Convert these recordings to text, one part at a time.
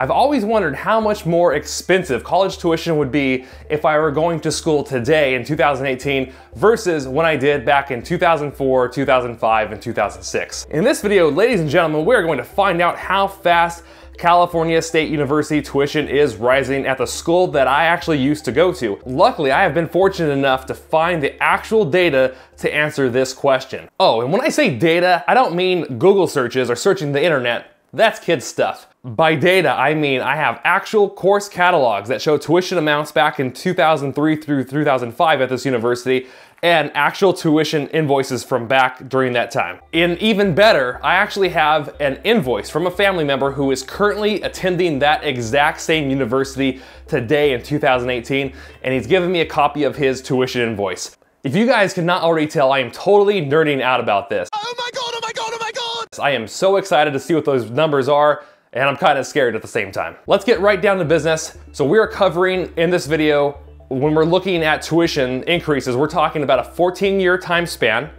I've always wondered how much more expensive college tuition would be if I were going to school today in 2018 versus when I did back in 2004, 2005, and 2006. In this video, ladies and gentlemen, we're going to find out how fast California State University tuition is rising at the school that I actually used to go to. Luckily, I have been fortunate enough to find the actual data to answer this question. Oh, and when I say data, I don't mean Google searches or searching the internet. That's kids stuff. By data, I mean I have actual course catalogs that show tuition amounts back in 2003 through 2005 at this university, and actual tuition invoices from back during that time. And even better, I actually have an invoice from a family member who is currently attending that exact same university today in 2018, and he's given me a copy of his tuition invoice. If you guys cannot already tell, I am totally nerding out about this. Oh my god, oh my god, oh my god! I am so excited to see what those numbers are, and I'm kind of scared at the same time. Let's get right down to business. So we are covering in this video, when we're looking at tuition increases, we're talking about a 14-year time span,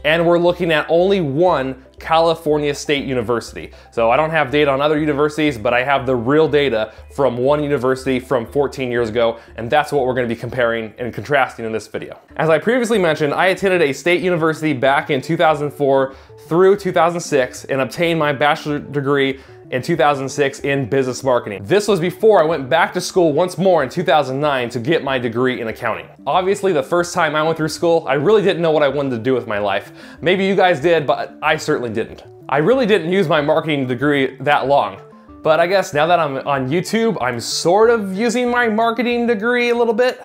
and we're looking at only one California State University. So I don't have data on other universities, but I have the real data from one university from 14 years ago, and that's what we're gonna be comparing and contrasting in this video. As I previously mentioned, I attended a state university back in 2004 through 2006 and obtained my bachelor's degree in 2006 in business marketing. This was before I went back to school once more in 2009 to get my degree in accounting. Obviously, the first time I went through school, I really didn't know what I wanted to do with my life. Maybe you guys did, but I certainly didn't. I really didn't use my marketing degree that long. But I guess now that I'm on YouTube, I'm sort of using my marketing degree a little bit.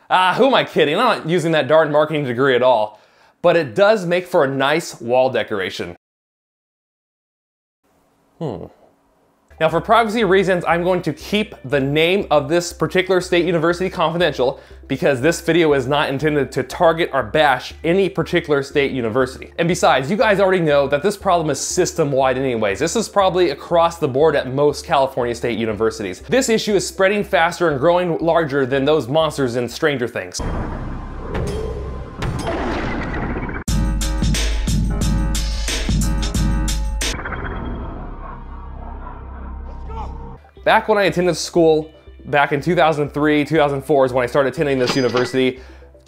Who am I kidding? I'm not using that darn marketing degree at all. But it does make for a nice wall decoration. Now, for privacy reasons, I'm going to keep the name of this particular state university confidential because this video is not intended to target or bash any particular state university. And besides, you guys already know that this problem is system-wide anyways. This is probably across the board at most California state universities. This issue is spreading faster and growing larger than those monsters in Stranger Things. Back when I attended school, back in 2003, 2004 is when I started attending this university,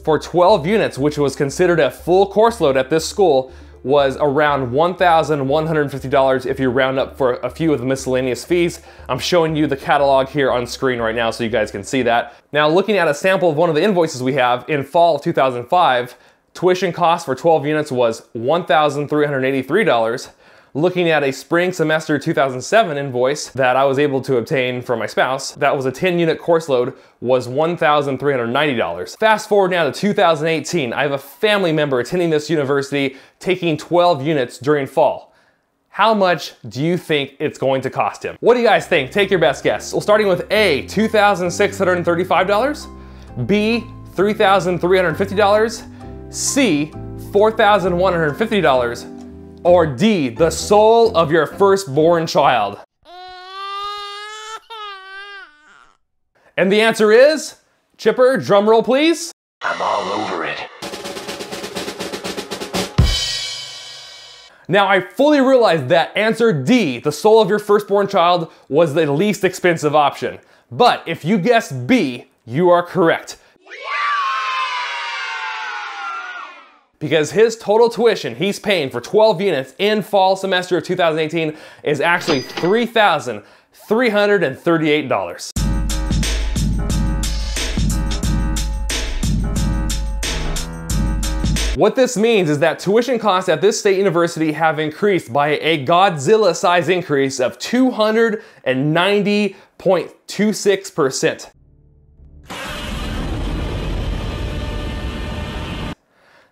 for 12 units, which was considered a full course load at this school, was around $1,150 if you round up for a few of the miscellaneous fees. I'm showing you the catalog here on screen right now so you guys can see that. Now, looking at a sample of one of the invoices we have, in fall of 2005, tuition cost for 12 units was $1,383. Looking at a spring semester 2007 invoice that I was able to obtain from my spouse, that was a 10-unit course load, was $1,390. Fast forward now to 2018, I have a family member attending this university taking 12 units during fall. How much do you think it's going to cost him? What do you guys think? Take your best guess. Well, starting with A, $2,635, B, $3,350, C, $4,150, or D, the soul of your firstborn child? And the answer is, Chipper, drum roll please. I'm all over it. Now, I fully realize that answer D, the soul of your firstborn child, was the least expensive option. But if you guessed B, you are correct. Because his total tuition he's paying for 12 units in fall semester of 2018 is actually $3,338. What this means is that tuition costs at this state university have increased by a Godzilla-size increase of 290.26%.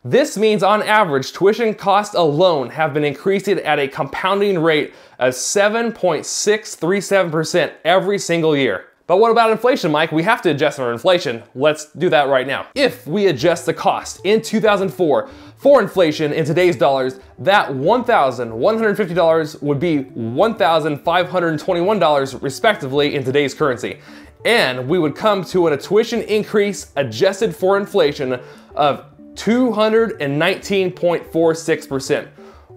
This means on average, tuition costs alone have been increasing at a compounding rate of 7.637% every single year. But what about inflation, Mike? We have to adjust our inflation. Let's do that right now. If we adjust the cost in 2004 for inflation in today's dollars, that $1,150 would be $1,521 respectively in today's currency. And we would come to a tuition increase adjusted for inflation of 219.46%,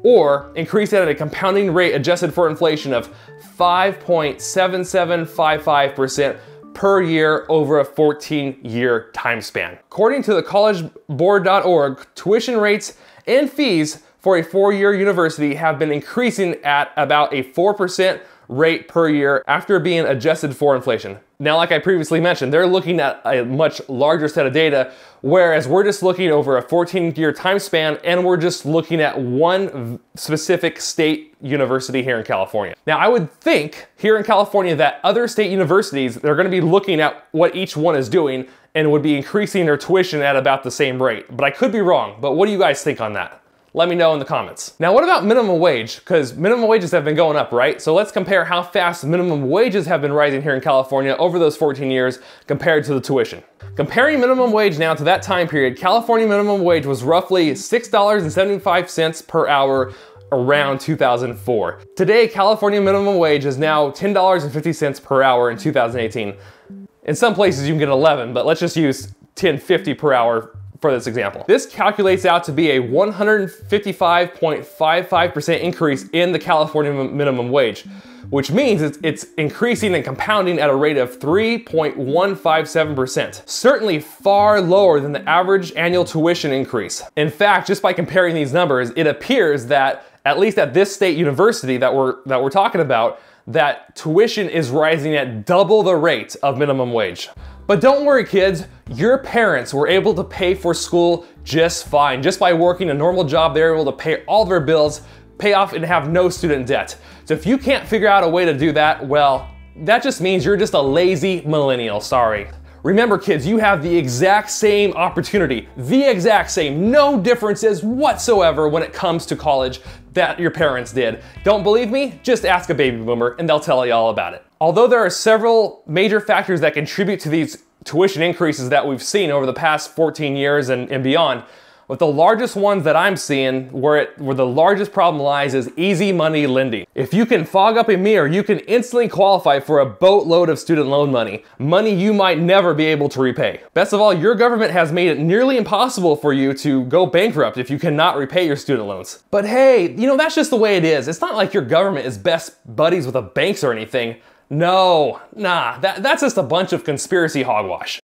or increase it at a compounding rate adjusted for inflation of 5.7755% per year over a 14-year time span. According to the collegeboard.org, tuition rates and fees for a 4-year university have been increasing at about a 4% rate per year after being adjusted for inflation. Now, like I previously mentioned, they're looking at a much larger set of data, whereas we're just looking over a 14-year time span, and we're just looking at one specific state university here in California. Now, I would think here in California that other state universities, they're gonna be looking at what each one is doing and would be increasing their tuition at about the same rate. But I could be wrong, but what do you guys think on that? Let me know in the comments. Now, what about minimum wage? Because minimum wages have been going up, right? So let's compare how fast minimum wages have been rising here in California over those 14 years compared to the tuition. Comparing minimum wage now to that time period, California minimum wage was roughly $6.75 per hour around 2004. Today, California minimum wage is now $10.50 per hour in 2018. In some places you can get 11, but let's just use $10.50 per hour for this example. This calculates out to be a 155.55% increase in the California minimum wage, which means it's increasing and compounding at a rate of 3.157%. Certainly far lower than the average annual tuition increase. In fact, just by comparing these numbers, it appears that at least at this state university that we're talking about, that tuition is rising at double the rate of minimum wage. But don't worry, kids, your parents were able to pay for school just fine. Just by working a normal job, they're able to pay all their bills, pay off, and have no student debt. So if you can't figure out a way to do that, well, that just means you're just a lazy millennial, sorry. Remember, kids, you have the exact same opportunity, the exact same, no differences whatsoever when it comes to college that your parents did. Don't believe me? Just ask a baby boomer and they'll tell you all about it. Although there are several major factors that contribute to these tuition increases that we've seen over the past 14 years and beyond, but the largest ones that I'm seeing where the largest problem lies is easy money lending. If you can fog up a mirror, you can instantly qualify for a boatload of student loan money you might never be able to repay. Best of all, your government has made it nearly impossible for you to go bankrupt if you cannot repay your student loans. But hey, you know, that's just the way it is. It's not like your government is best buddies with the banks or anything. No, nah, that's just a bunch of conspiracy hogwash.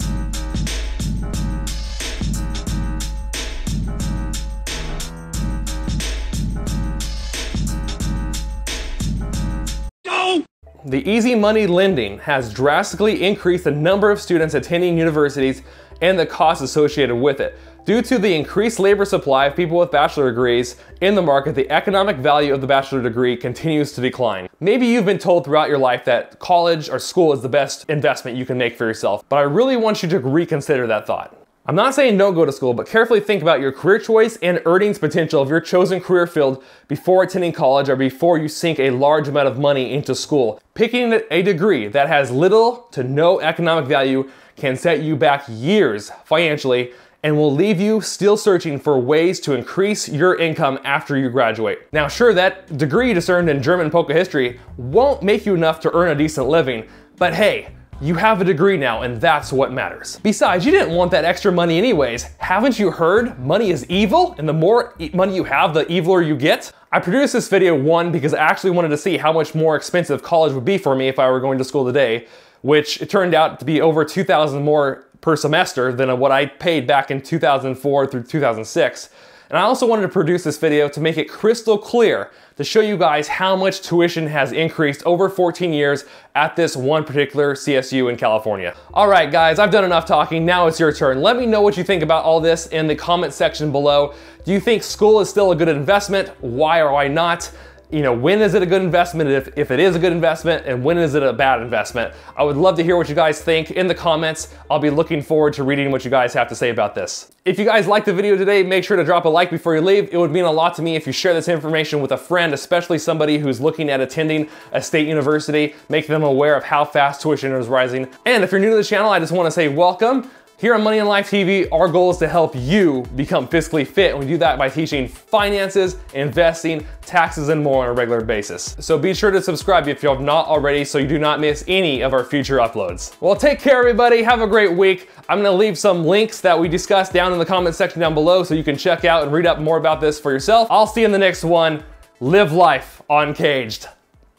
The easy money lending has drastically increased the number of students attending universities and the costs associated with it. Due to the increased labor supply of people with bachelor degrees in the market, the economic value of the bachelor degree continues to decline. Maybe you've been told throughout your life that college or school is the best investment you can make for yourself, but I really want you to reconsider that thought. I'm not saying don't go to school, but carefully think about your career choice and earnings potential of your chosen career field before attending college or before you sink a large amount of money into school. Picking a degree that has little to no economic value can set you back years financially and will leave you still searching for ways to increase your income after you graduate. Now, sure, that degree discerned in German polka history won't make you enough to earn a decent living, but hey, you have a degree now, and that's what matters. Besides, you didn't want that extra money anyways. Haven't you heard? Money is evil, and the more money you have, the eviler you get. I produced this video, one, because I actually wanted to see how much more expensive college would be for me if I were going to school today, which it turned out to be over $2,000 more per semester than what I paid back in 2004 through 2006. And I also wanted to produce this video to make it crystal clear to show you guys how much tuition has increased over 14 years at this one particular CSU in California. All right, guys, I've done enough talking. Now it's your turn. Let me know what you think about all this in the comment section below. Do you think school is still a good investment? Why or why not? You know, when is it a good investment if it is a good investment, and when is it a bad investment? I would love to hear what you guys think in the comments. I'll be looking forward to reading what you guys have to say about this. If you guys liked the video today, make sure to drop a like before you leave. It would mean a lot to me if you share this information with a friend, especially somebody who's looking at attending a state university, make them aware of how fast tuition is rising. And if you're new to the channel, I just want to say welcome. Here on Money and Life TV, our goal is to help you become fiscally fit, and we do that by teaching finances, investing, taxes, and more on a regular basis. So be sure to subscribe if you have not already so you do not miss any of our future uploads. Well, take care, everybody. Have a great week. I'm gonna leave some links that we discussed down in the comment section down below so you can check out and read up more about this for yourself. I'll see you in the next one. Live life uncaged.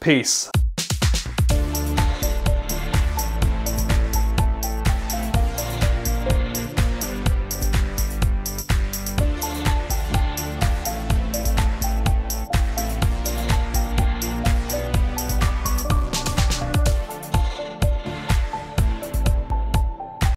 Peace.